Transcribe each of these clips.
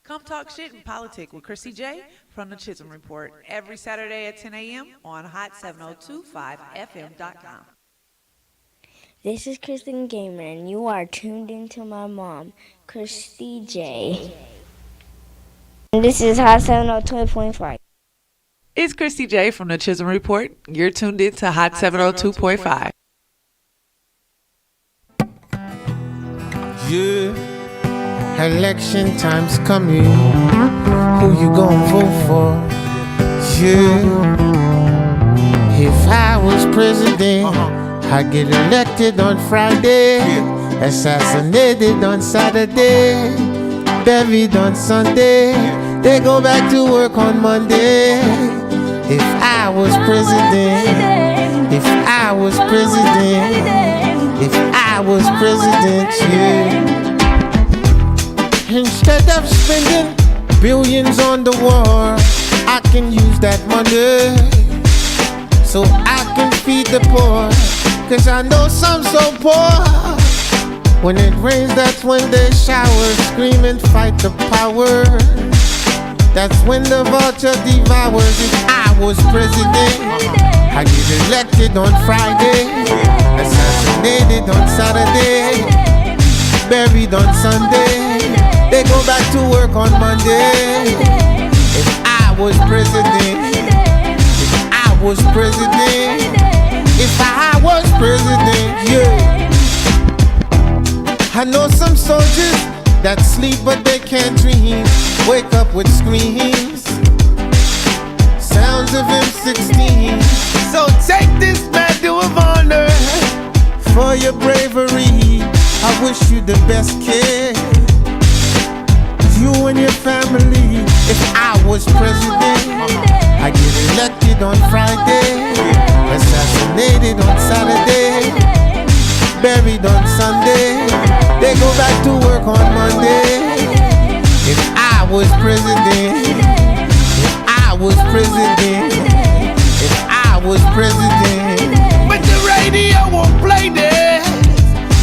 Come talk shit and politic with Kristie J from the Chisholm Report every Saturday at 10 a.m. on hot7025fm.com. This is Kristen Gamer, and you are tuned into my mom, Kristie J. And this is Hot 702.5. It's Kristie J from the Chisholm Report. You're tuned in to Hot 702.5. Yeah, election time's coming. Who you gonna vote for? Yeah, if I was president, I'd get elected on Friday, assassinated on Saturday, buried on Sunday. They go back to work on Monday. If I was president, if I was president, if I was president, yeah. Instead of spending billions on the war, I can use that money so I can feed the poor. Cause I know some so poor. When it rains, that's when they shower, scream and fight the power. That's when the vulture devours. If I was president, I get elected on Friday, assassinated on Saturday, buried on Sunday. They go back to work on Monday. If I was president, if I was president, if I was president, yeah. I know some soldiers that sleep but they can't dream, wake up with screams, sounds of M16. So take this medal of honor for your bravery. I wish you the best, kid, you and your family. If I was president, I get elected on Friday, assassinated on Saturday, buried on Sunday. They go back to work on Monday. If I was president, if I was president, if I was president. But the radio won't play this.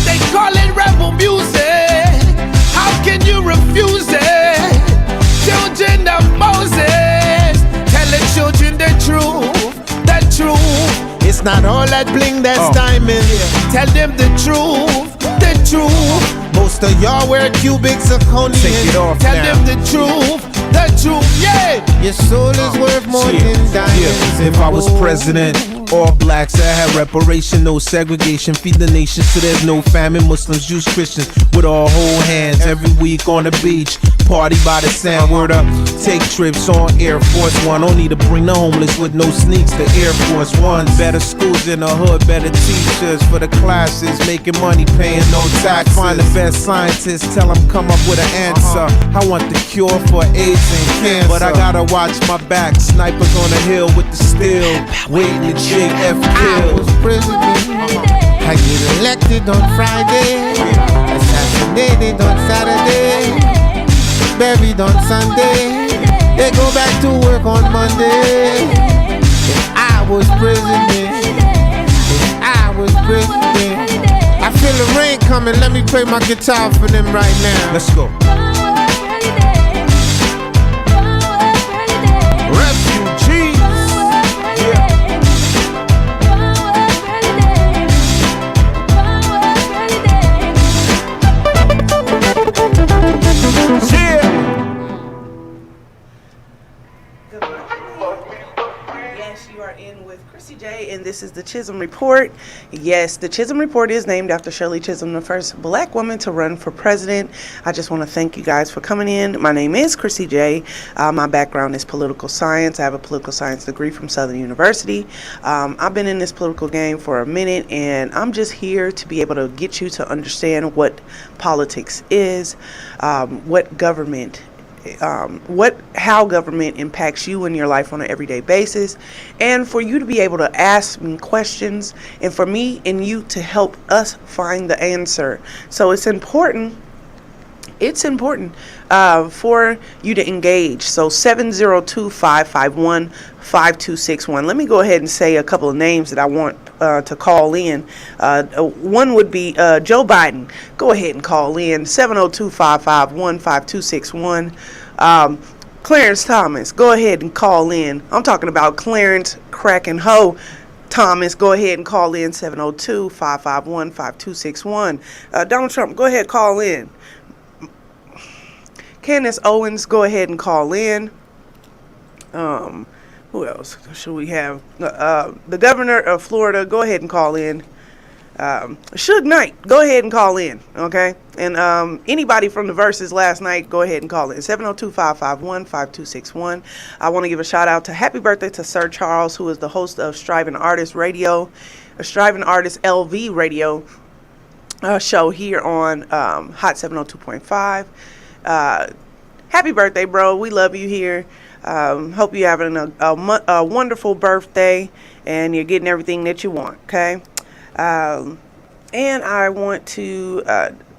They call it rebel music. How can you refuse it? Children of Moses, tell the children the truth, the truth. It's not all that bling that's diamond. Tell them the truth, the truth. Most of y'all wear cubic zirconium. Take it off Tell now. Them the truth, yeah. Your soul is worth more than diamonds. If I was president, all blacks that had reparation, no segregation, feed the nation so there's no famine. Muslims, Jews, Christians, with all whole hands every week on the beach. Party by the sand, word up. Take trips on Air Force One. Don't need to bring the homeless with no sneaks to Air Force One. Better schools in the hood, better teachers for the classes, making money, paying no taxes. Find the best scientists, tell them come up with an answer. I want the cure for AIDS and cancer, but I gotta watch my back. Snipers on the hill with the steel, waiting to jig F I kill. was president, I get elected on Friday, assassinated on Saturday, buried on Sunday. They go back to work on Monday. If I was president, if I was president. I feel the rain coming, let me play my guitar for them right now. Let's go. Refugees, yeah. Yes, you are in with Kristie J, and this is the Chisholm Report. Yes, the Chisholm Report is named after Shirley Chisholm, the first black woman to run for president. I just want to thank you guys for coming in. My name is Kristie J. My background is political science. I have a political science degree from Southern University. I've been in this political game for a minute, and I'm just here to be able to get you to understand what politics is, what government how government impacts you in your life on an everyday basis, and for you to be able to ask me questions, and for me and you to help us find the answer. So it's important it's important for you to engage. So 702-551-5261. Let me go ahead and say a couple of names that I want to call in. One would be Joe Biden. Go ahead and call in 702-551-5261. Clarence Thomas, go ahead and call in. I'm talking about Clarence Kraken Ho Thomas. Go ahead and call in 702-551-5261. Donald Trump, go ahead, call in. Candace Owens, go ahead and call in. Who else should we have? The governor of Florida, go ahead and call in. Suge Knight, go ahead and call in, okay? And anybody from the Verses last night, go ahead and call in. 702-551-5261. I want to give a shout out to happy birthday to Sir Charles, who is the host of Striving Artist Radio, Striving Artist LV Radio show here on Hot 702.5. Happy birthday, bro. We love you here. Hope you're having a wonderful birthday and you're getting everything that you want, okay? And I want to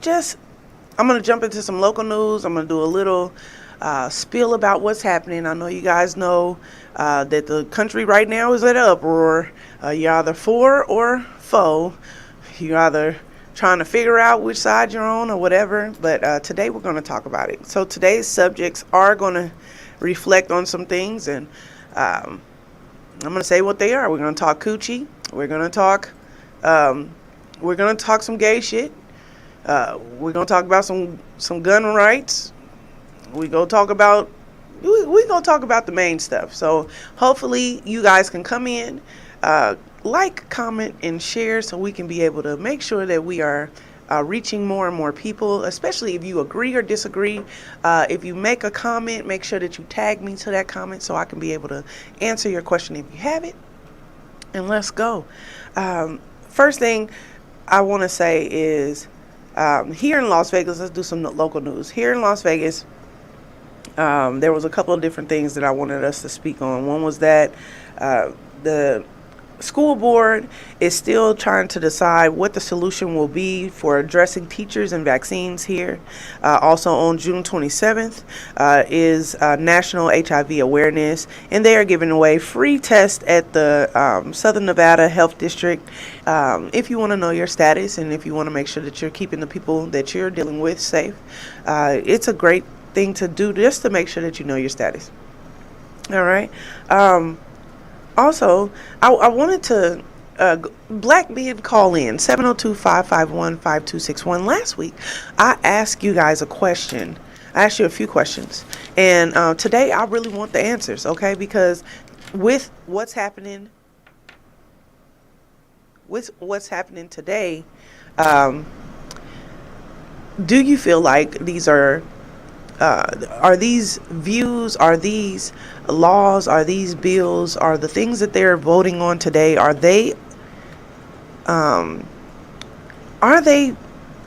I'm going to jump into some local news. I'm going to do a little spiel about what's happening. I know you guys know that the country right now is at an uproar. You're either for or foe. You're either trying to figure out which side you're on or whatever. But today we're going to talk about it. So today's subjects are going to reflect on some things. And I'm going to say what they are. We're going to talk coochie. We're going to talk some gay shit. We're gonna talk about some gun rights. We gonna talk about the main stuff. So hopefully you guys can come in, like, comment, and share, so we can be able to make sure that we are reaching more and more people. Especially if you agree or disagree. If you make a comment, make sure that you tag me to that comment so I can be able to answer your question if you have it. And let's go. First thing I want to say is here in Las Vegas, let's do some local news. Here in Las Vegas, there was a couple of different things that I wanted us to speak on. One was that the school board is still trying to decide what the solution will be for addressing teachers and vaccines here. Also on June 27th is National HIV Awareness, and they are giving away free tests at the Southern Nevada Health District. If you want to know your status and if you want to make sure that you're keeping the people that you're dealing with safe, it's a great thing to do just to make sure that you know your status. All right. Also, I wanted to black men call in 702-551-5261. Last week, I asked you guys a question. I asked you a few questions, and today I really want the answers, okay? Because with what's happening today, do you feel like these are these views, are these laws, are these bills, are the things that they're voting on today, are they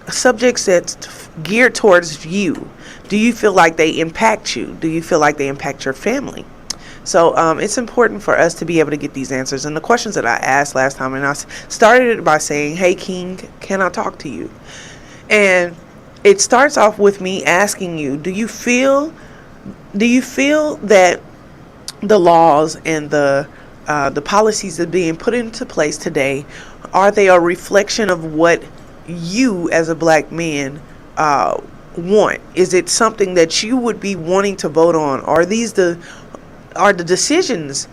subjects that's geared towards you? Do you feel like they impact you? Do you feel like they impact your family? So it's important for us to be able to get these answers. And the questions that I asked last time, and I started it by saying, hey, King, can I talk to you? And it starts off with me asking you, do you feel that the laws and the policies that are being put into place today, are they a reflection of what you as a black man want? Is it something that you would be wanting to vote on? Are the decisions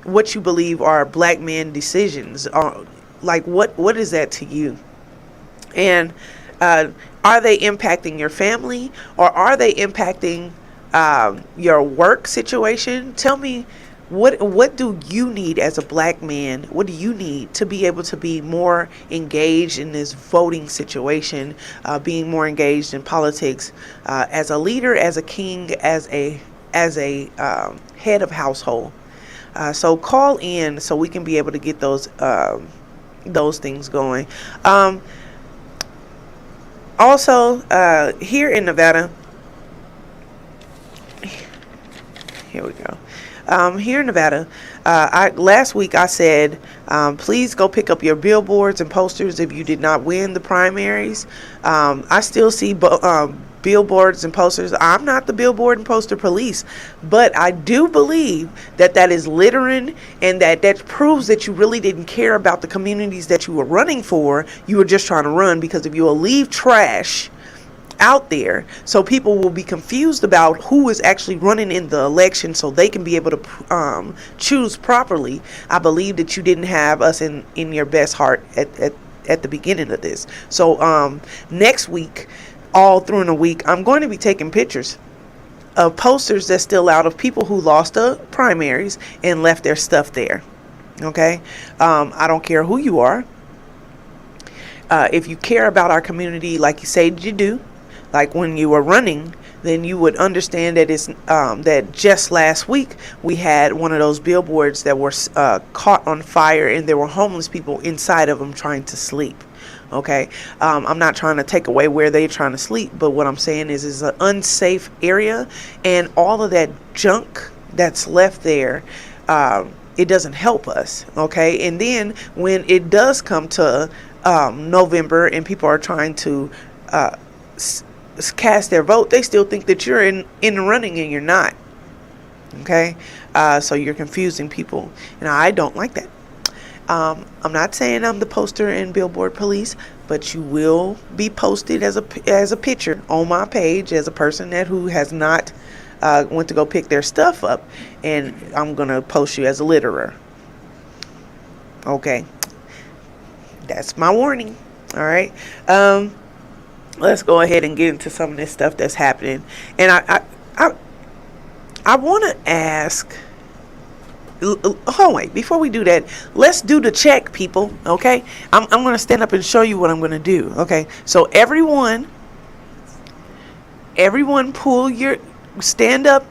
what you believe are black man decisions? Like what is that to you? And are they impacting your family, or are they impacting your work situation? Tell me, what do you need as a black man? What do you need to be able to be more engaged in this voting situation, being more engaged in politics, as a leader, as a king, as a head of household? So call in so we can be able to get those things going. Also, here in Nevada, here we go. Here in Nevada, last week I said, please go pick up your billboards and posters if you did not win the primaries. I still see billboards and posters. I'm not the billboard and poster police, but I do believe that that is littering, and that proves that you really didn't care about the communities that you were running for. You were just trying to run, because if you will leave trash out there, so people will be confused about who is actually running in the election, so they can be able to choose properly. I believe that you didn't have us in your best heart at the beginning of this. So next week, all through in the week, I'm going to be taking pictures of posters that's still out of people who lost the primaries and left their stuff there. Okay, I don't care who you are. If you care about our community like you said you do, like when you were running, then you would understand that it's that just last week we had one of those billboards that were caught on fire, and there were homeless people inside of them trying to sleep. Okay, I'm not trying to take away where they're trying to sleep, but what I'm saying is it's an unsafe area, and all of that junk that's left there, it doesn't help us. Okay, and then when it does come to November and people are trying to cast their vote, they still think that you're in the running, and you're not. Okay, so you're confusing people, and I don't like that. I'm not saying I'm the poster and billboard police, but you will be posted as a picture on my page as a person who has not went to go pick their stuff up, and I'm gonna post you as a litterer. Okay, that's my warning. All right. Let's go ahead and get into some of this stuff that's happening. And I want to ask, wait, before we do that, let's do the check, people. Okay, I'm going to stand up and show you what I'm going to do. Okay, so everyone stand up,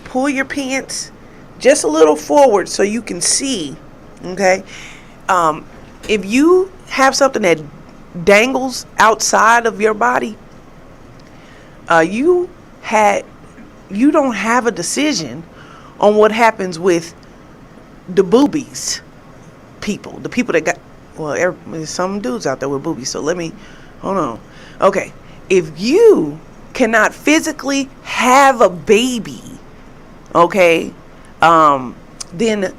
pull your pants just a little forward so you can see. Okay, if you have something that dangles outside of your body, you don't have a decision on what happens with the boobies people, the people that got, well, there's some dudes out there with boobies, so let me, hold on. Okay, if you cannot physically have a baby, okay, then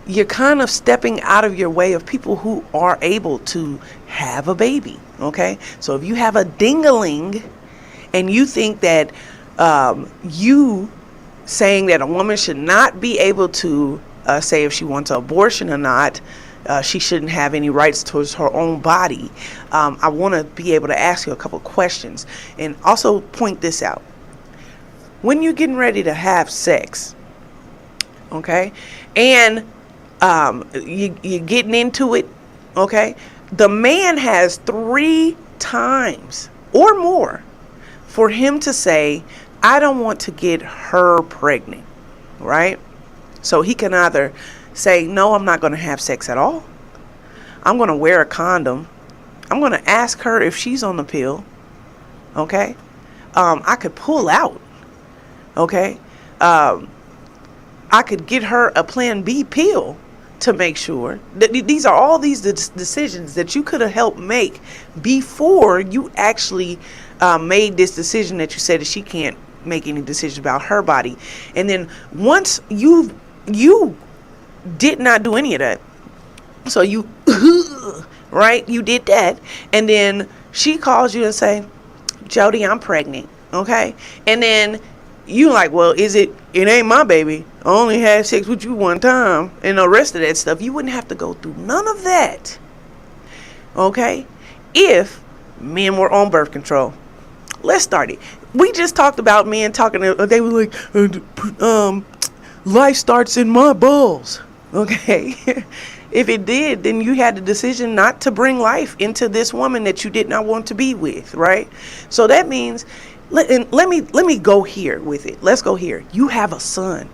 you're kind of stepping out of your way of people who are able to have a baby. Okay, so if you have a dingaling and you think that you saying that a woman should not be able to say if she wants an abortion or not, she shouldn't have any rights towards her own body, I want to be able to ask you a couple questions and also point this out. When you're getting ready to have sex, okay, and you're getting into it, okay, the man has 3 times or more for him to say, I don't want to get her pregnant, right? So he can either say, no, I'm not going to have sex at all. I'm going to wear a condom. I'm going to ask her if she's on the pill, okay? I could pull out, okay? I could get her a Plan B pill to make sure that these are all these decisions that you could have helped make before you actually made this decision that you said that she can't make any decisions about her body. And then once you did not do any of that, so you right, you did that, and then she calls you and say, Jody, I'm pregnant, okay? And then you like, well, it ain't my baby. I only had sex with you one time, and the rest of that stuff. You wouldn't have to go through none of that, okay, if men were on birth control. Let's start it. We just talked about men talking, they were like, life starts in my balls, okay? If it did, then you had the decision not to bring life into this woman that you did not want to be with, right? So that means, let me go here with it. Let's go here. You have a son.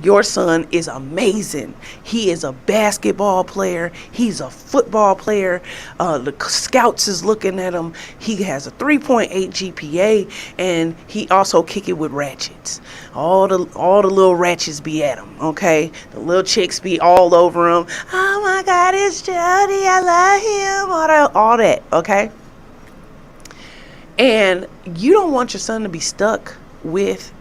Your son is amazing. He is a basketball player. He's a football player. The scouts is looking at him. He has a 3.8 GPA, and he also kick it with ratchets. All the little ratchets be at him. Okay, the little chicks be all over him. Oh my God, it's Jody. I love him. All that. Okay. And you don't want your son to be stuck with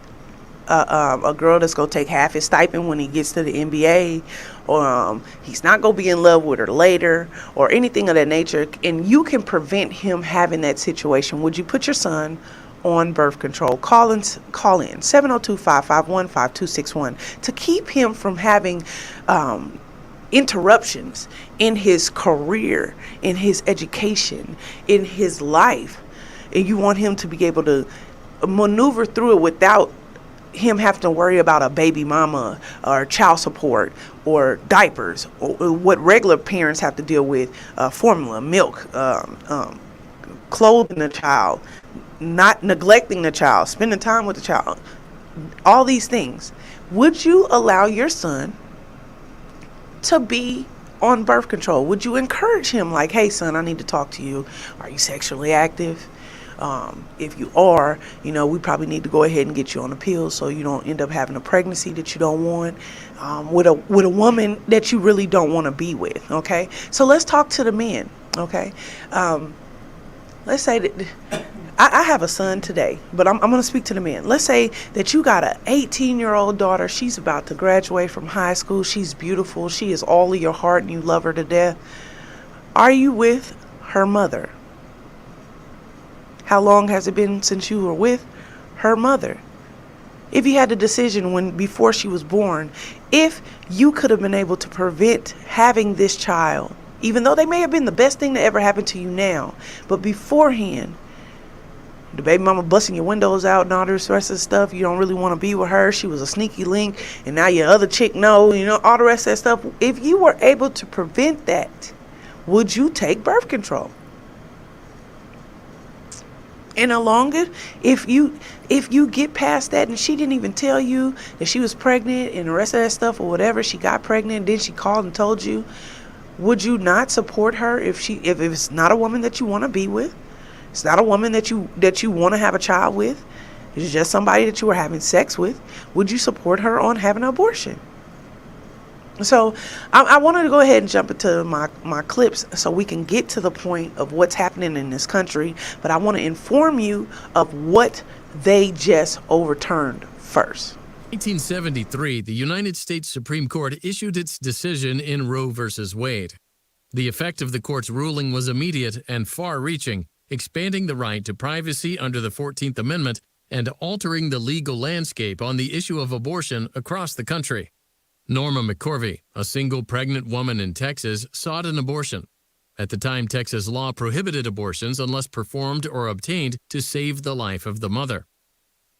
a girl that's gonna take half his stipend when he gets to the NBA, or he's not gonna be in love with her later, or anything of that nature. And you can prevent him having that situation. Would you put your son on birth control? Call in 702-551-5261 to keep him from having interruptions in his career, in his education, in his life. And you want him to be able to maneuver through it without him having to worry about a baby mama or child support or diapers, or what regular parents have to deal with, formula, milk, clothing the child, not neglecting the child, spending time with the child, all these things. Would you allow your son to be on birth control? Would you encourage him, like, hey son, I need to talk to you. Are you sexually active? If you are, we probably need to go ahead and get you on the pill so you don't end up having a pregnancy that you don't want, with a woman that you really don't want to be with. Okay, so let's talk to the men. Okay, let's say that I have a son today, but I'm going to speak to the men. Let's say that you got an 18-year-old daughter. She's about to graduate from high school. She's beautiful. She is all of your heart and you love her to death. Are you with her mother? How long has it been since you were with her mother? If you had the decision before she was born, if you could have been able to prevent having this child, even though they may have been the best thing that ever happened to you now, but beforehand, the baby mama busting your windows out and all this rest of the stuff, you don't really want to be with her, she was a sneaky link, and now your other chick all the rest of that stuff. If you were able to prevent that, would you take birth control? And along it, if you get past that and she didn't even tell you that she was pregnant and the rest of that stuff or whatever, she got pregnant, then she called and told you, would you not support her if it's not a woman that you want to be with? It's not a woman that you want to have a child with. It's just somebody that you were having sex with. Would you support her on having an abortion? So I wanted to go ahead and jump into my clips so we can get to the point of what's happening in this country. But I want to inform you of what they just overturned first. 1973, the United States Supreme Court issued its decision in Roe v. Wade. The effect of the court's ruling was immediate and far-reaching, expanding the right to privacy under the 14th Amendment and altering the legal landscape on the issue of abortion across the country. Norma McCorvey, a single pregnant woman in Texas, sought an abortion. At the time, Texas law prohibited abortions unless performed or obtained to save the life of the mother.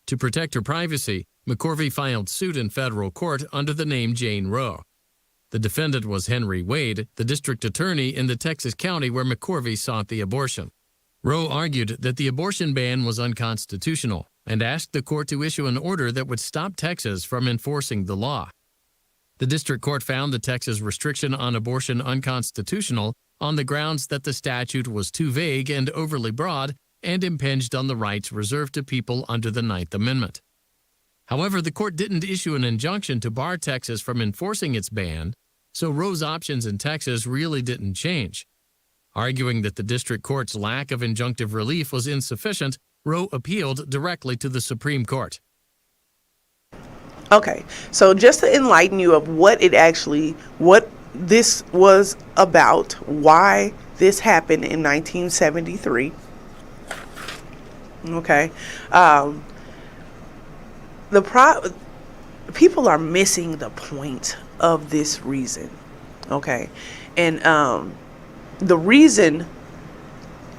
To protect her privacy, McCorvey filed suit in federal court under the name Jane Roe. The defendant was Henry Wade, the district attorney in the Texas county where McCorvey sought the abortion. Roe argued that the abortion ban was unconstitutional and asked the court to issue an order that would stop Texas from enforcing the law. The district court found the Texas restriction on abortion unconstitutional on the grounds that the statute was too vague and overly broad and impinged on the rights reserved to people under the Ninth Amendment. However, the court didn't issue an injunction to bar Texas from enforcing its ban, so Roe's options in Texas really didn't change. Arguing that the district court's lack of injunctive relief was insufficient, Roe appealed directly to the Supreme Court. Okay, so just to enlighten you of what this was about, why this happened in 1973. Okay, people are missing the point of this reason. Okay, and the reason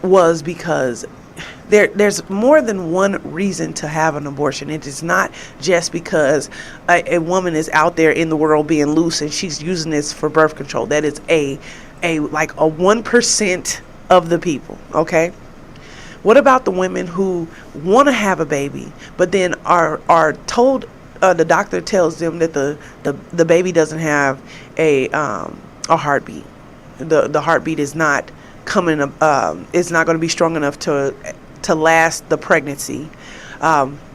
was because there's more than one reason to have an abortion. It is not just because a woman is out there in the world being loose and she's using this for birth control. That is a 1% of the people. Okay. What about the women who want to have a baby, but then are told, the doctor tells them that the baby doesn't have a heartbeat. The heartbeat is not coming. It's not going to be strong enough to last the pregnancy.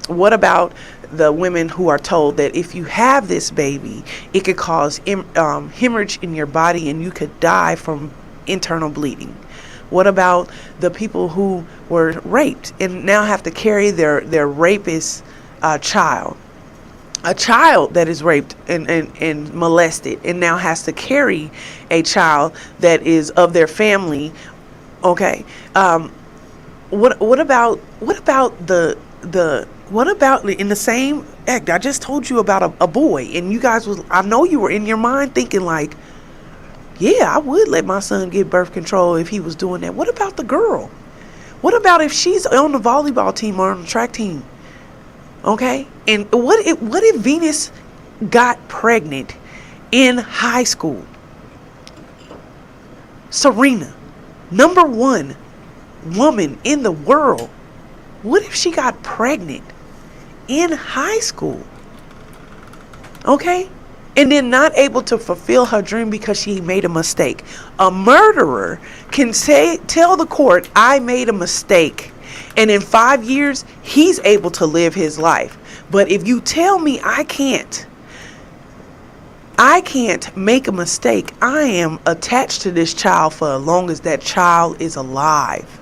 What about the women who are told that if you have this baby, it could cause hemorrhage in your body and you could die from internal bleeding? What about the people who were raped and now have to carry their rapist child? A child that is raped and molested and now has to carry a child that is of their family. Okay. What about in the same act? I just told you about a boy, and you guys I know you were in your mind thinking like, yeah, I would let my son get birth control if he was doing that. What about the girl? What about if she's on the volleyball team or on the track team? Okay? And what if Venus got pregnant in high school? Serena, #1 woman in the world. What if she got pregnant in high school? Okay? And then not able to fulfill her dream because she made a mistake. A murderer can tell the court, I made a mistake. And in 5 years, he's able to live his life. But if you tell me I can't make a mistake, I am attached to this child for as long as that child is alive.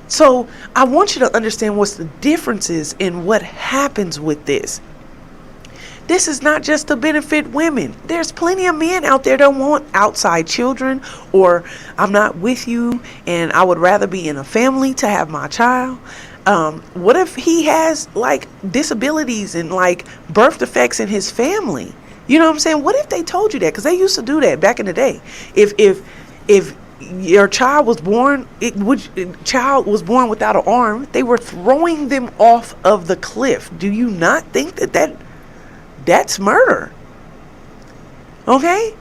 So I want you to understand what's the differences in what happens with this. This is not just to benefit women. There's plenty of men out there that want outside children, or I'm not with you and I would rather be in a family to have my child. What if he has like disabilities and like birth defects in his family? You know what I'm saying? What if they told you that? Because they used to do that back in the day. If your child was born, child was born without an arm, they were throwing them off of the cliff. Do you not think that's murder? Okay?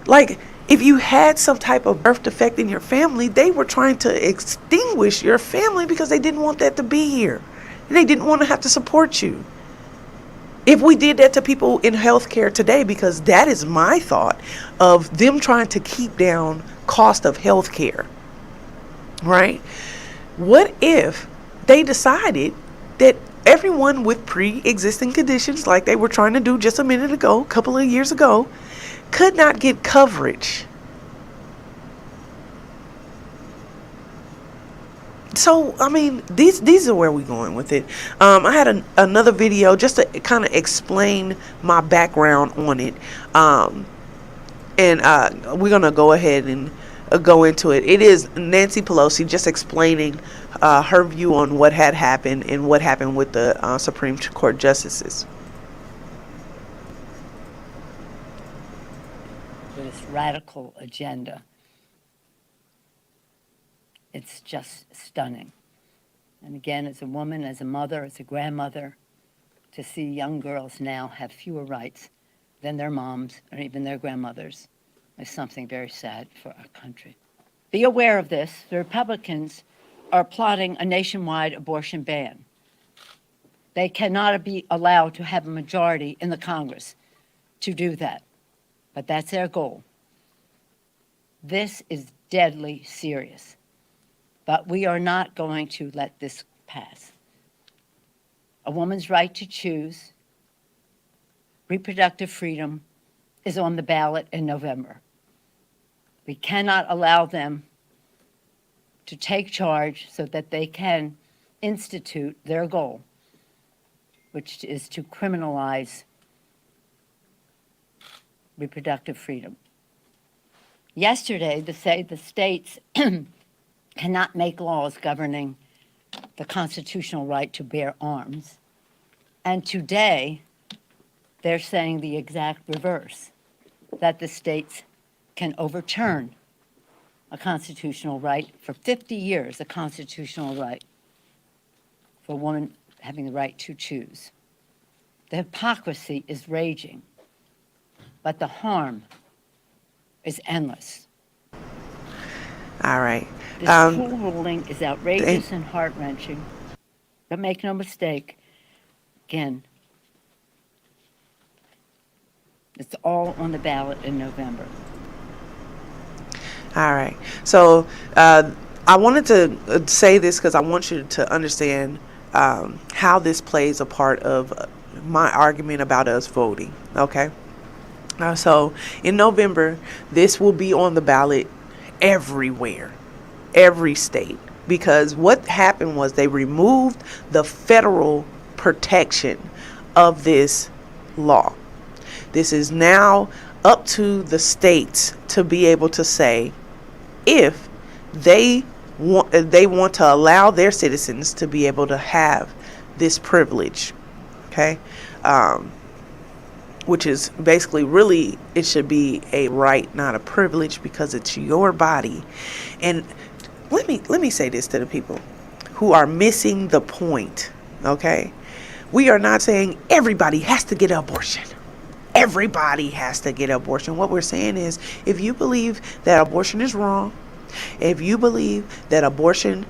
Like, if you had some type of birth defect in your family, they were trying to extinguish your family because they didn't want that to be here. And they didn't want to have to support you. If we did that to people in healthcare today, because that is my thought of them trying to keep down cost of healthcare, right? What if they decided that everyone with pre-existing conditions, like they were trying to do just a minute ago, a couple of years ago, could not get coverage? So, I mean, these are where we're going with it. I had another video just to kind of explain my background on it. And we're going to go ahead and go into it. It is Nancy Pelosi just explaining her view on what had happened and what happened with the Supreme Court justices. This radical agenda. It's just stunning. And again, as a woman, as a mother, as a grandmother, to see young girls now have fewer rights than their moms or even their grandmothers is something very sad for our country. Be aware of this. The Republicans are plotting a nationwide abortion ban. They cannot be allowed to have a majority in the Congress to do that, but that's their goal. This is deadly serious. But we are not going to let this pass. A woman's right to choose reproductive freedom is on the ballot in November. We cannot allow them to take charge so that they can institute their goal, which is to criminalize reproductive freedom. Yesterday, the states cannot make laws governing the constitutional right to bear arms. And today, they're saying the exact reverse, that the states can overturn a constitutional right for 50 years, a constitutional right for a woman having the right to choose. The hypocrisy is raging, but the harm is endless. All right. This cool ruling is outrageous and heart-wrenching. But make no mistake, again, it's all on the ballot in November. All right. So I wanted to say this because I want you to understand how this plays a part of my argument about us voting. Okay. So in November, this will be on the ballot everywhere, every state, because what happened was they removed the federal protection of this law. This is now up to the states to be able to say if they want to allow their citizens to be able to have this privilege. Okay. Which is basically, really, it should be a right, not a privilege, because it's your body. And let me say this to the people who are missing the point. Okay, we are not saying everybody has to get an abortion. Everybody has to get an abortion. What we're saying is, if you believe that abortion is wrong, if you believe that abortion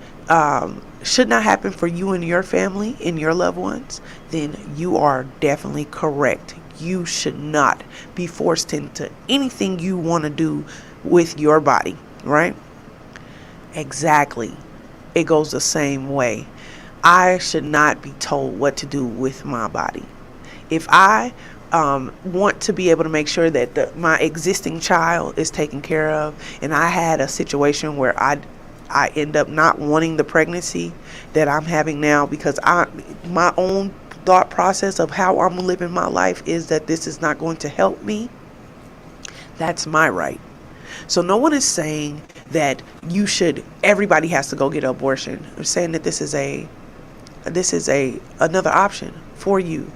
should not happen for you and your family and your loved ones, then you are definitely correct. You should not be forced into anything you want to do with your body, right? Exactly. It goes the same way. I should not be told what to do with my body. If I want to be able to make sure that my existing child is taken care of, and I had a situation where I end up not wanting the pregnancy that I'm having now because my own thought process of how I'm living my life is that this is not going to help me, that's my right. So no one is saying that everybody has to go get an abortion. They're saying that this is another option for you,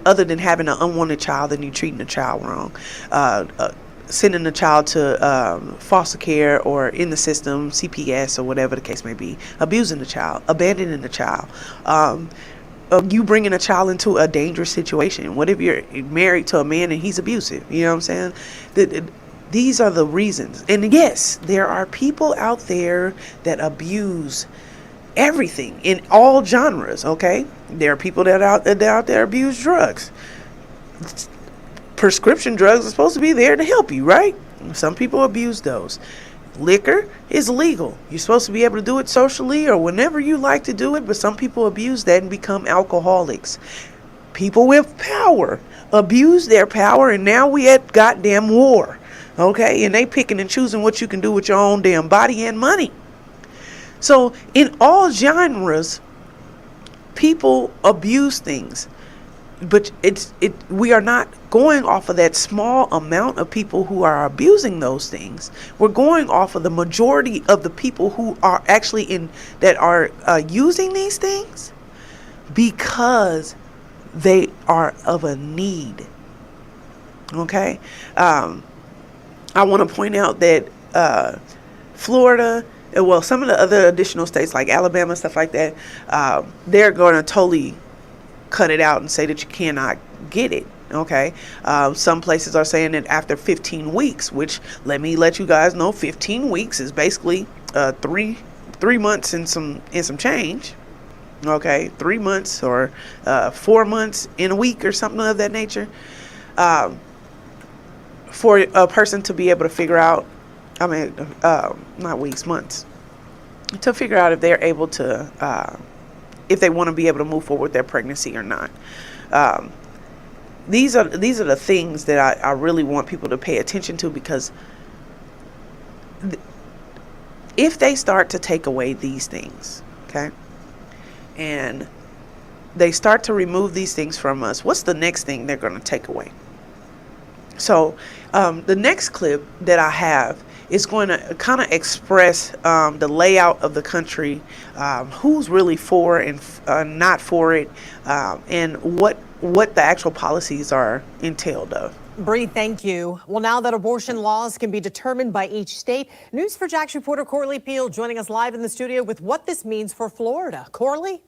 other than having an unwanted child and you treating the child wrong, sending the child to foster care or in the system, CPS or whatever the case may be, abusing the child, abandoning the child, you bringing a child into a dangerous situation. What if you're married to a man and he's abusive? You know what I'm saying? These are the reasons. And yes, there are people out there that abuse everything in all genres, okay? There are people that out there abuse drugs. Prescription drugs are supposed to be there to help you, right? Some people abuse those. Liquor is legal. You're supposed to be able to do it socially or whenever you like to do it, but some people abuse that and become alcoholics. People with power abuse their power, and now we at goddamn war, okay? And they picking and choosing what you can do with your own damn body and money. So in all genres, people abuse things. But we are not going off of that small amount of people who are abusing those things. We're going off of the majority of the people who are actually using these things because they are of a need. Okay? I want to point out that Florida, well, some of the other additional states like Alabama, stuff like that, they're going to totally cut it out and say that you cannot get it. Okay. Some places are saying that after 15 weeks, which let me let you guys know, 15 weeks is basically 3 months and some change. Okay. 3 months or 4 months in a week or something of that nature. For a person to be able to figure out, not weeks, months, to figure out if they're able to, if they want to be able to move forward with their pregnancy or not. These are the things that I really want people to pay attention to, because if they start to take away these things, okay, and they start to remove these things from us, what's the next thing they're going to take away? So the next clip that I have is going to kind of express the layout of the country, who's really for and not for it, and what the actual policies are entailed of. Bree, thank you. Well, now that abortion laws can be determined by each state, News4Jax reporter Corley Peel joining us live in the studio with what this means for Florida. Corley?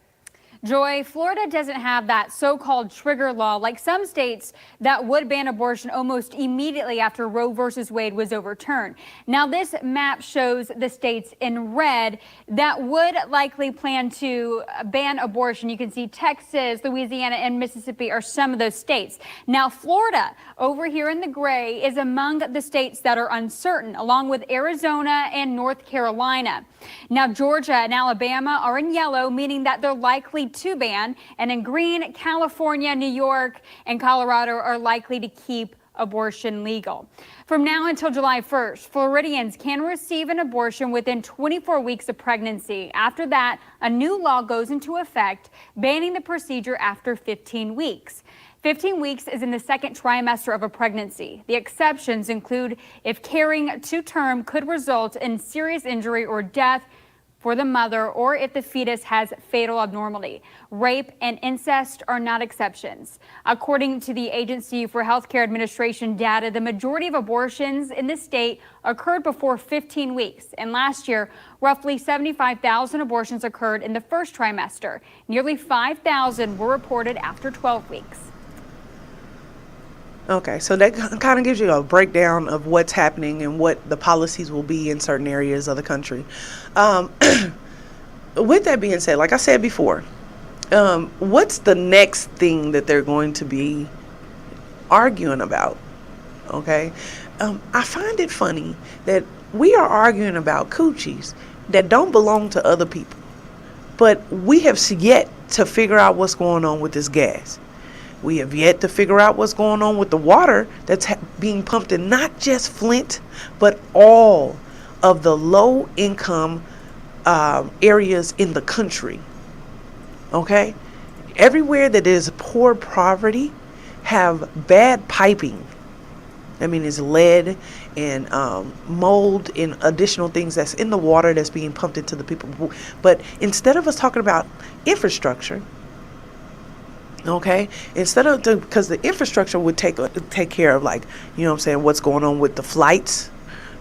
Joy, Florida doesn't have that so-called trigger law like some states that would ban abortion almost immediately after Roe versus Wade was overturned. Now, this map shows the states in red that would likely plan to ban abortion. You can see Texas, Louisiana, and Mississippi are some of those states. Now, Florida, over here in the gray, is among the states that are uncertain, along with Arizona and North Carolina. Now, Georgia and Alabama are in yellow, meaning that they're likely to ban, and in green, California, New York, and Colorado are likely to keep abortion legal. From now until July 1st, Floridians can receive an abortion within 24 weeks of pregnancy. After that, a new law goes into effect banning the procedure after 15 weeks. 15 weeks is in the second trimester of a pregnancy. The exceptions include if carrying to term could result in serious injury or death for the mother, or if the fetus has fatal abnormality. Rape and incest are not exceptions. According to the Agency for Healthcare Administration data, the majority of abortions in the state occurred before 15 weeks. And last year, roughly 75,000 abortions occurred in the first trimester. Nearly 5,000 were reported after 12 weeks. Okay, so that kind of gives you a breakdown of what's happening and what the policies will be in certain areas of the country. With that being said, like I said before, what's the next thing that they're going to be arguing about? Okay, I find it funny that we are arguing about coochies that don't belong to other people, but we have yet to figure out what's going on with this gas. We have yet to figure out what's going on with the water that's being pumped in not just Flint, but all of the low-income areas in the country. Okay? Everywhere that is poor poverty have bad piping. I mean, it's lead and mold and additional things that's in the water that's being pumped into the people. But instead of us talking about infrastructure, okay, instead of because the infrastructure would take care of, like, you know what I'm saying, what's going on with the flights,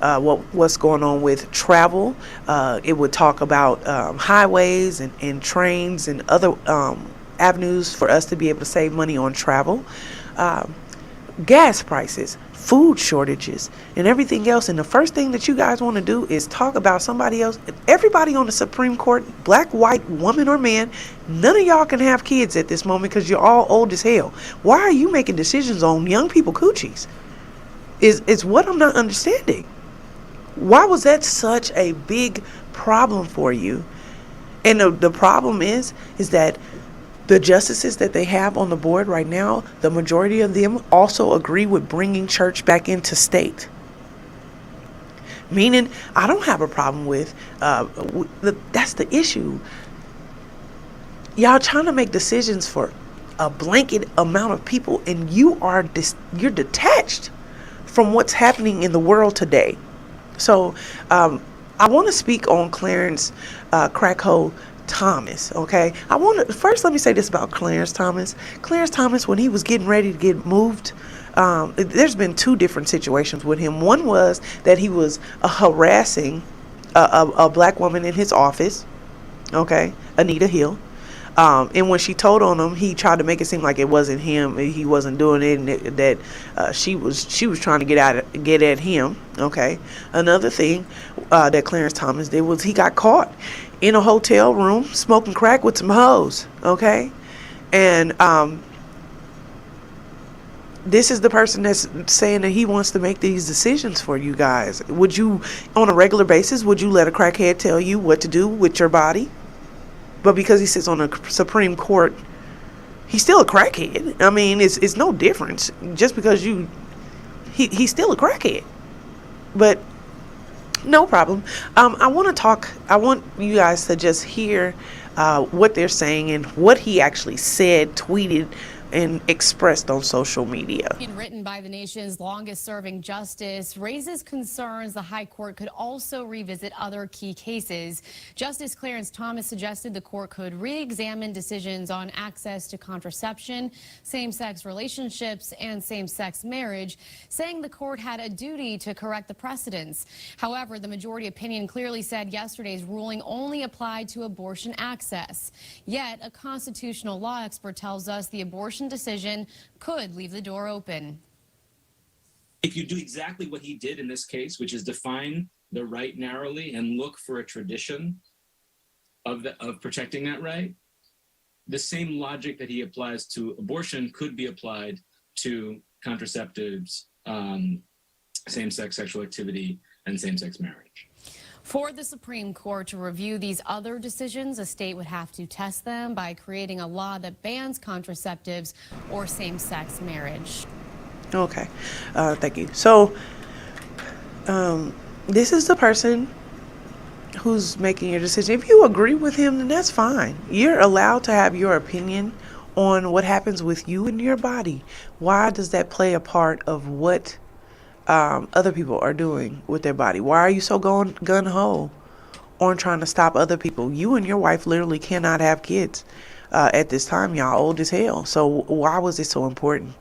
what's going on with travel. It would talk about highways and trains and other avenues for us to be able to save money on travel, gas prices, food shortages, and everything else. And the first thing that you guys want to do is talk about somebody else. Everybody on the Supreme Court, black, white, woman, or man, none of y'all can have kids at this moment because you're all old as hell. Why are you making decisions on young people coochies? Is what I'm not understanding. Why was that such a big problem for you? And the problem is that the justices that they have on the board right now, the majority of them also agree with bringing church back into state. Meaning, I don't have a problem with, that's the issue. Y'all trying to make decisions for a blanket amount of people, and you're detached from what's happening in the world today. So, I want to speak on Clarence Crackhole Thomas, okay? First let me say this about Clarence Thomas. Clarence Thomas, when he was getting ready to get moved, there's been two different situations with him. One was that he was harassing a black woman in his office, okay, Anita Hill. And when she told on him, he tried to make it seem like it wasn't him, he wasn't doing it, and that she was trying to get at him. Okay. Another thing that Clarence Thomas did was he got caught in a hotel room smoking crack with some hoes. Okay, and this is the person that's saying that he wants to make these decisions for you guys. Would you, on a regular basis, would you let a crackhead tell you what to do with your body? But because he sits on the Supreme Court, he's still a crackhead. I mean, it's no difference. Just because he's still a crackhead. But no problem. I want you guys to just hear what they're saying and what he actually said, tweeted, and expressed on social media. Written by the nation's longest-serving justice raises concerns the High Court could also revisit other key cases. Justice Clarence Thomas suggested the court could re-examine decisions on access to contraception, same-sex relationships, and same-sex marriage, saying the court had a duty to correct the precedents. However, the majority opinion clearly said yesterday's ruling only applied to abortion access. Yet, a constitutional law expert tells us the abortion decision could leave the door open. If you do exactly what he did in this case, which is define the right narrowly and look for a tradition of protecting that right, the same logic that he applies to abortion could be applied to contraceptives, same-sex sexual activity, and same-sex marriage. For the Supreme Court to review these other decisions, a state would have to test them by creating a law that bans contraceptives or same-sex marriage. Okay. Thank you. So, this is the person who's making your decision. If you agree with him, then that's fine. You're allowed to have your opinion on what happens with you and your body. Why does that play a part of what other people are doing with their body? Why are you so gun-ho on trying to stop other people? You and your wife literally cannot have kids at this time. Y'all old as hell. So why was it so important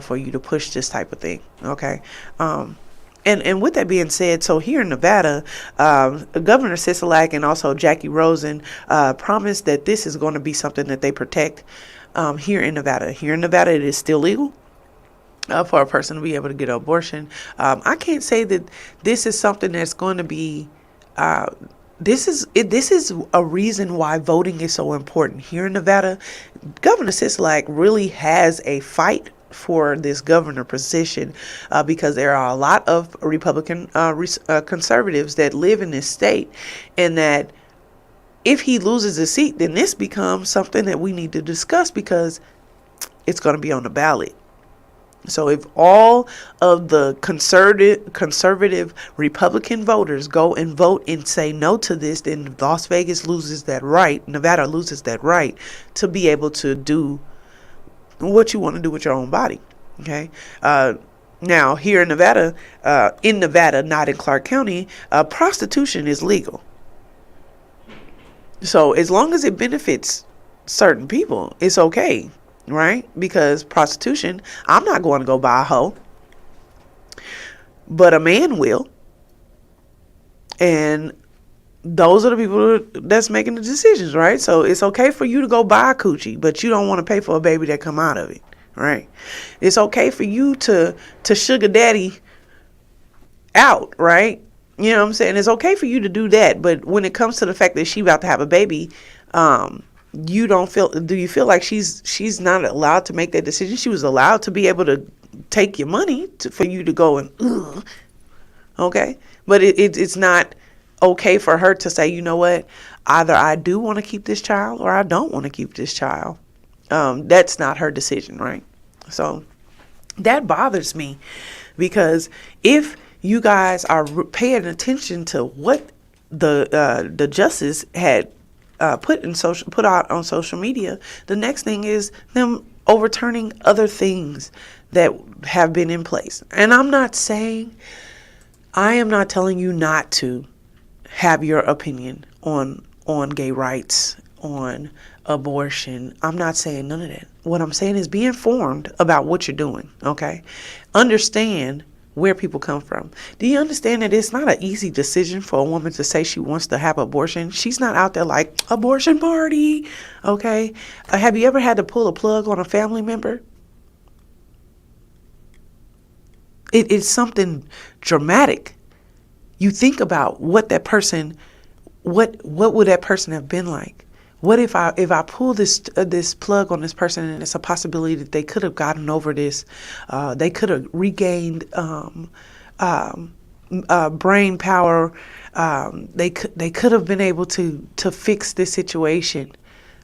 for you to push this type of thing? Okay. And with that being said, so here in Nevada, Governor Sisolak and also Jackie Rosen promised that this is going to be something that they protect here in Nevada. Here in Nevada, it is still legal for a person to be able to get an abortion. I can't say that this is something that's going to be. This is a reason why voting is so important here in Nevada. Governor Sisolak really has a fight for this governor position because there are a lot of Republican conservatives that live in this state, and that if he loses a seat, then this becomes something that we need to discuss because it's going to be on the ballot. So if all of the conservative Republican voters go and vote and say no to this, then Las Vegas loses that right, Nevada loses that right to be able to do what you want to do with your own body. Okay. Now here in Nevada, not in Clark County, prostitution is legal. So as long as it benefits certain people, it's okay, right? Because prostitution, I'm not going to go buy a hoe, but a man will. And those are the people that's making the decisions, right? So it's okay for you to go buy a coochie, but you don't want to pay for a baby that come out of it, right? It's okay for you to sugar daddy out, right? You know what I'm saying? It's okay for you to do that, but when it comes to the fact that she about to have a baby, do you feel like she's not allowed to make that decision? She was allowed to be able to take your money for you to go and, okay? But it's not okay for her to say, you know what, either I do want to keep this child or I don't want to keep this child. That's not her decision, right? So that bothers me, because if you guys are paying attention to what the justice had put out on social media, the next thing is them overturning other things that have been in place. And I am not telling you not to have your opinion on gay rights, on abortion. I'm not saying none of that. What I'm saying is be informed about what you're doing, okay? Understand where people come from. Do you understand that it's not an easy decision for a woman to say she wants to have abortion? She's not out there like, abortion party, okay? Have you ever had to pull a plug on a family member? It's something dramatic. You think about what that person, what would that person have been like? What if I pull this plug on this person, and it's a possibility that they could have gotten over this, they could have regained brain power, they could have been able to fix this situation.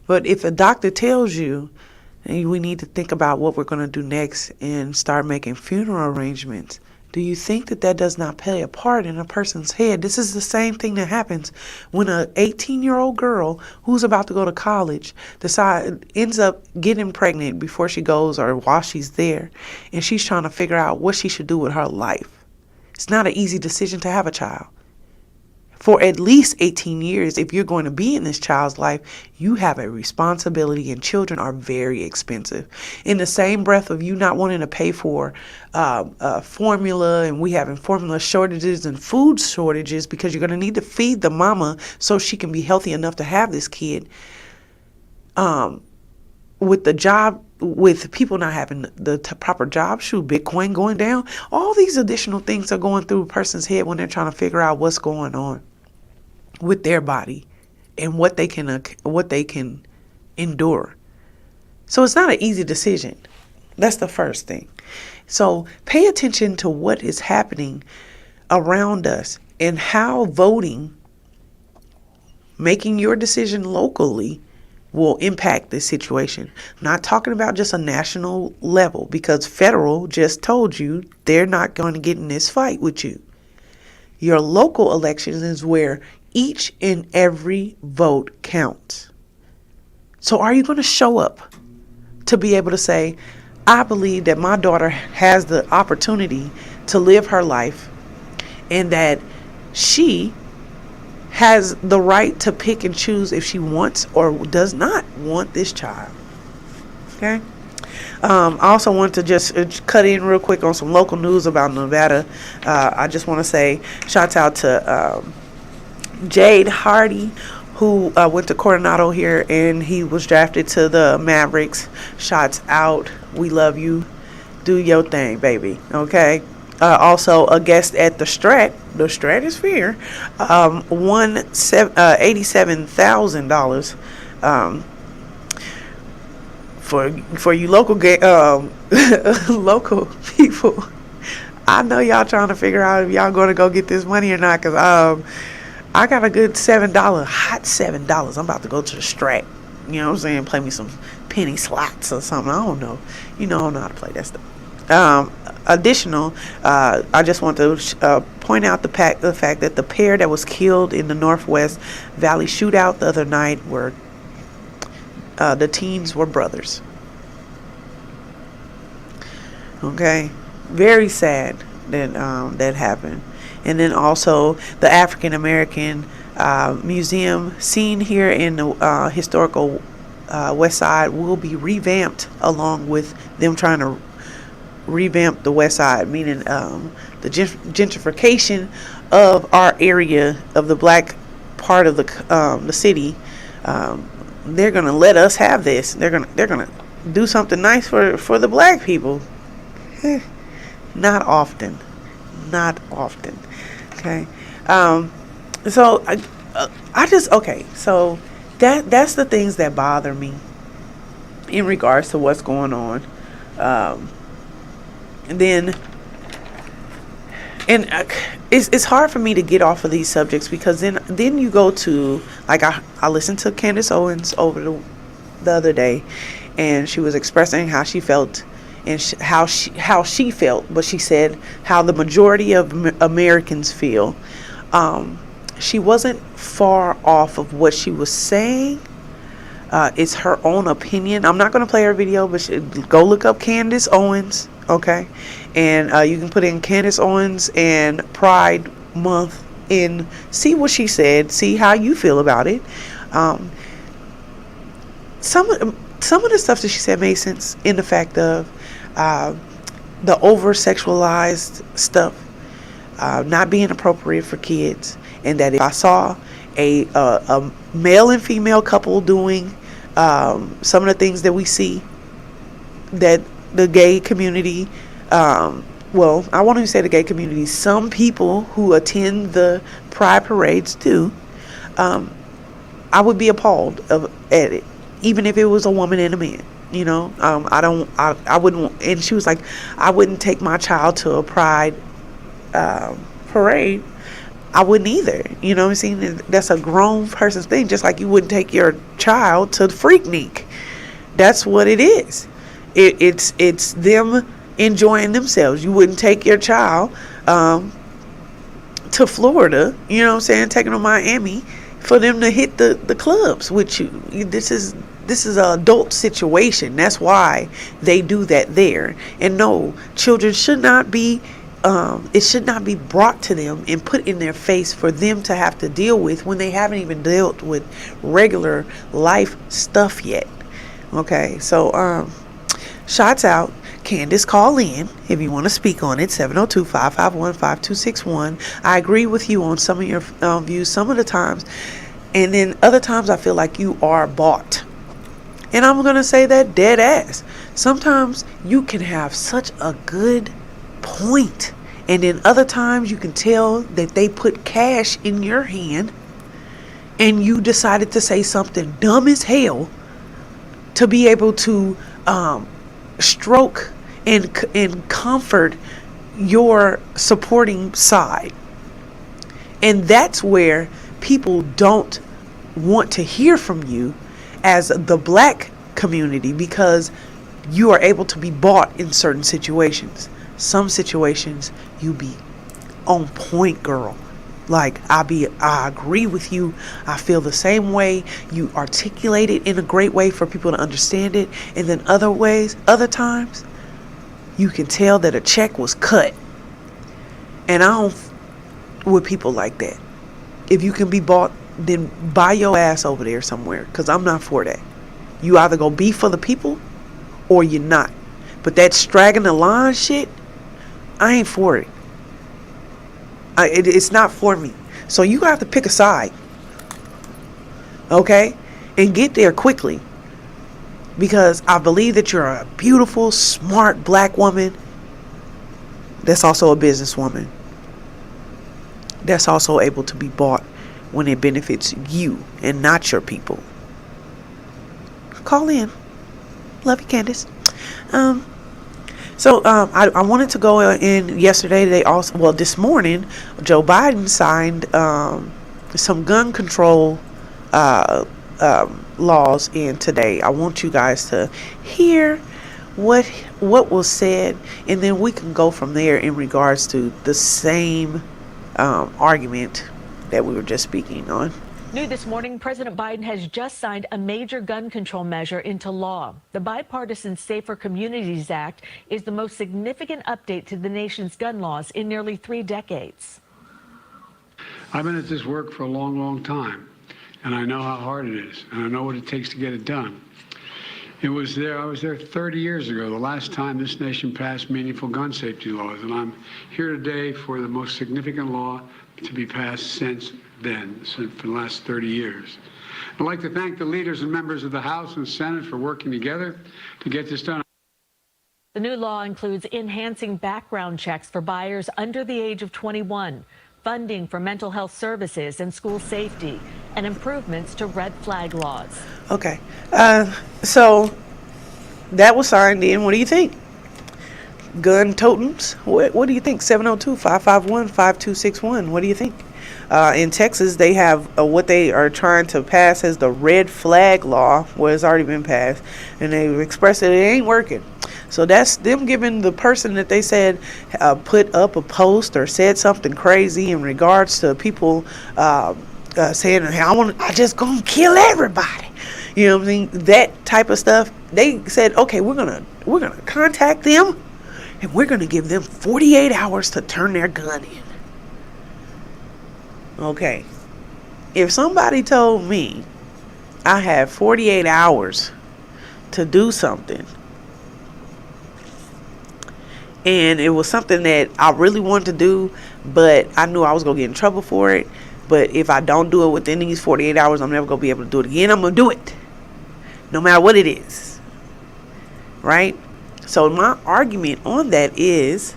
But if a doctor tells you, we need to think about what we're going to do next and start making funeral arrangements, do you think that does not play a part in a person's head? This is the same thing that happens when an 18-year-old girl who's about to go to college ends up getting pregnant before she goes or while she's there, and she's trying to figure out what she should do with her life. It's not an easy decision to have a child. For at least 18 years, if you're going to be in this child's life, you have a responsibility, and children are very expensive. In the same breath of you not wanting to pay for formula, and we having formula shortages and food shortages because you're going to need to feed the mama so she can be healthy enough to have this kid. With the job, with people not having the proper job, Bitcoin going down, all these additional things are going through a person's head when they're trying to figure out what's going on with their body and what they can endure. So it's not an easy decision. That's the first thing. So pay attention to what is happening around us and how voting, making your decision locally, will impact this situation. I'm not talking about just a national level, because federal just told you they're not going to get in this fight with you. Your local elections is where each and every vote counts. So are you going to show up to be able to say, I believe that my daughter has the opportunity to live her life, and that she has the right to pick and choose if she wants or does not want this child? Okay. I also want to just cut in real quick on some local news about Nevada. I just want to say shouts out to Jade Hardy, who went to Coronado here, and he was drafted to the Mavericks. Shots out. We love you. Do your thing, baby. Okay. Also, a guest at the Stratosphere, won $87,000. For you local local people. I know y'all trying to figure out if y'all going to go get this money or not, because I got a good hot $7. I'm about to go to the Strat. You know what I'm saying? Play me some penny slots or something. I don't know. You know I don't know how to play that stuff. Additional, I just want to point out the fact that the pair that was killed in the Northwest Valley shootout the other night were the teens were brothers. Okay, very sad that that happened. And then also the African American museum scene here in the historical West Side will be revamped, along with them trying to revamp the West Side, meaning the gentrification of our area, of the black part of the city. They're gonna let us have this. They're gonna do something nice for the black people. Not often. Okay. So I just, okay. So that's the things that bother me in regards to what's going on. And then it's hard for me to get off of these subjects, because then you go to, like, I listened to Candace Owens over the other day, and she was expressing how she felt and how she felt, but she said how the majority of Americans feel. She wasn't far off of what she was saying. It's her own opinion. I'm not going to play her video, but go look up Candace Owens, okay? And you can put in Candace Owens and Pride Month and see what she said, see how you feel about it. Some of the stuff that she said made sense, in the fact of the over-sexualized stuff not being appropriate for kids, and that if I saw a male and female couple doing some of the things that we see that the gay community, well, I won't even say the gay community, some people who attend the pride parades do, I would be appalled at it, even if it was a woman and a man. You know, I wouldn't. And she was like, I wouldn't take my child to a pride parade. I wouldn't either. You know what I'm saying? That's a grown person's thing, just like you wouldn't take your child to Freaknik. That's what it is. It's them enjoying themselves. You wouldn't take your child to Florida, you know what I'm saying, taking them to Miami for them to hit the clubs with you. This is an adult situation. That's why they do that there. And no, children should not be, it should not be brought to them and put in their face for them to have to deal with when they haven't even dealt with regular life stuff yet. Okay, so shots out. Candace, call in if you want to speak on it, 702-551-5261. I agree with you on some of your views some of the times, and then other times I feel like you are bought. And I'm going to say that dead ass. Sometimes you can have such a good point, and then other times you can tell that they put cash in your hand and you decided to say something dumb as hell to be able to stroke and comfort your supporting side. And that's where people don't want to hear from you, as the black community, because you are able to be bought in certain situations. Some situations you be on point, girl. Like, I agree with you. I feel the same way. You articulate it in a great way for people to understand it. And then other times, you can tell that a check was cut. And I don't with people like that. If you can be bought, then buy your ass over there somewhere, because I'm not for that. You either go be for the people or you're not. But that straggling the line shit, I ain't for it. It's not for me. So you have to pick a side, okay, and get there quickly, because I believe that you're a beautiful, smart black woman that's also a businesswoman, that's also able to be bought when it benefits you and not your people. Call in. Love you, Candace. So I wanted to go in yesterday. This morning, Joe Biden signed some gun control laws in today. I want you guys to hear what was said, and then we can go from there in regards to the same argument that we were just speaking on. New this morning, President Biden has just signed a major gun control measure into law. The bipartisan Safer Communities Act is the most significant update to the nation's gun laws in nearly 3 decades. I've been at this work for a long, long time, and I know how hard it is, and I know what it takes to get it done. I was there 30 years ago, the last time this nation passed meaningful gun safety laws, and I'm here today for the most significant law to be passed since then, for the last 30 years. I'd like to thank the leaders and members of the House and Senate for working together to get this done. The new law includes enhancing background checks for buyers under the age of 21, funding for mental health services and school safety, and improvements to red flag laws. Okay, so that was signed in. What do you think? Gun totems? What do you think? 702-551-5261. What do you think? In Texas, they have what they are trying to pass as the red flag law, where it's already been passed, and they've expressed that it ain't working. So that's them giving the person that they said put up a post or said something crazy in regards to people saying, hey, I just gonna kill everybody. You know what I mean? That type of stuff. They said, okay, we're gonna contact them, and we're gonna give them 48 hours to turn their gun in. Okay, if somebody told me I had 48 hours to do something, and it was something that I really wanted to do, but I knew I was going to get in trouble for it, but if I don't do it within these 48 hours, I'm never going to be able to do it again. I'm going to do it, no matter what it is, right? So my argument on that is,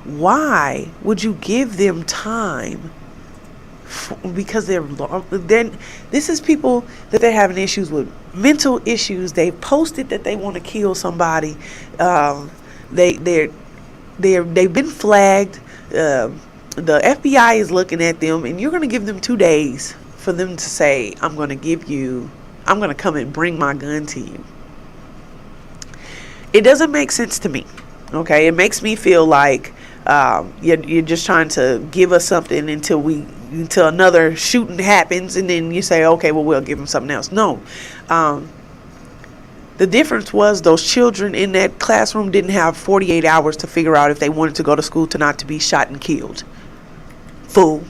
why would you give them time? Because this is people that they're having issues with, mental issues. They posted that they want to kill somebody. They've been flagged. The FBI is looking at them, and you're going to give them 2 days for them to say, I'm going to come and bring my gun to you. It doesn't make sense to me. Okay, it makes me feel like you're just trying to give us something until another shooting happens, and then you say, okay, well, we'll give them something else. No. The difference was those children in that classroom didn't have 48 hours to figure out if they wanted to go to school to not to be shot and killed. Fool.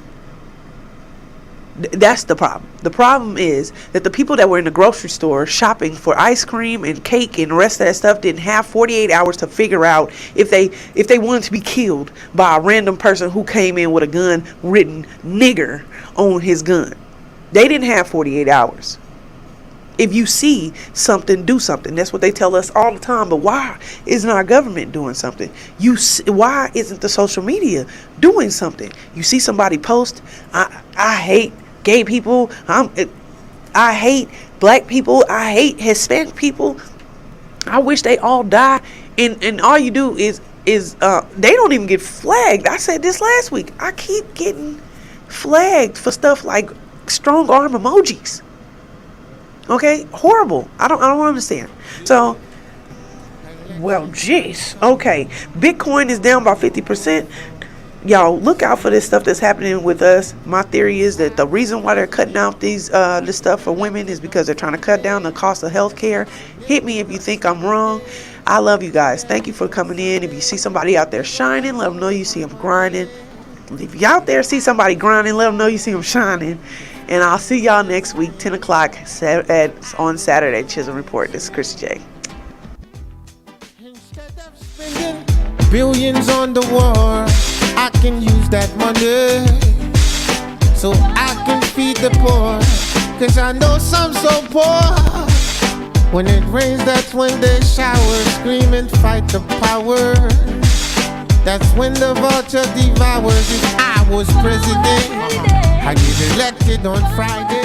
That's the problem. The problem is that the people that were in the grocery store shopping for ice cream and cake and the rest of that stuff didn't have 48 hours to figure out if they wanted to be killed by a random person who came in with a gun written nigger on his gun. They didn't have 48 hours. If you see something, do something. That's what they tell us all the time. But why isn't our government doing something? Why isn't the social media doing something? You see somebody post, I hate gay people, I hate black people, I hate Hispanic people, I wish they all die, and all you do is they don't even get flagged. I said this last week. I keep getting flagged for stuff like strong arm emojis. Okay, horrible. I don't understand. So, well, jeez. Okay, Bitcoin is down by 50%. Y'all look out for this stuff that's happening with us. My theory is that the reason why they're cutting out this stuff for women is because they're trying to cut down the cost of health care. Hit me if you think I'm wrong. I love you guys. Thank you for coming in. If you see somebody out there shining, let them know you see them grinding. If you out there see somebody grinding, let them know you see them shining. And I'll see y'all next week, 10 o'clock on Saturday, Chisholm Report. This is Kristie J. Billions on the war, I can use that money so I can feed the poor, 'cause I know some so poor. When it rains, that's when they shower, scream and fight the power. That's when the vulture devours. If I was president, I'd get elected on Friday.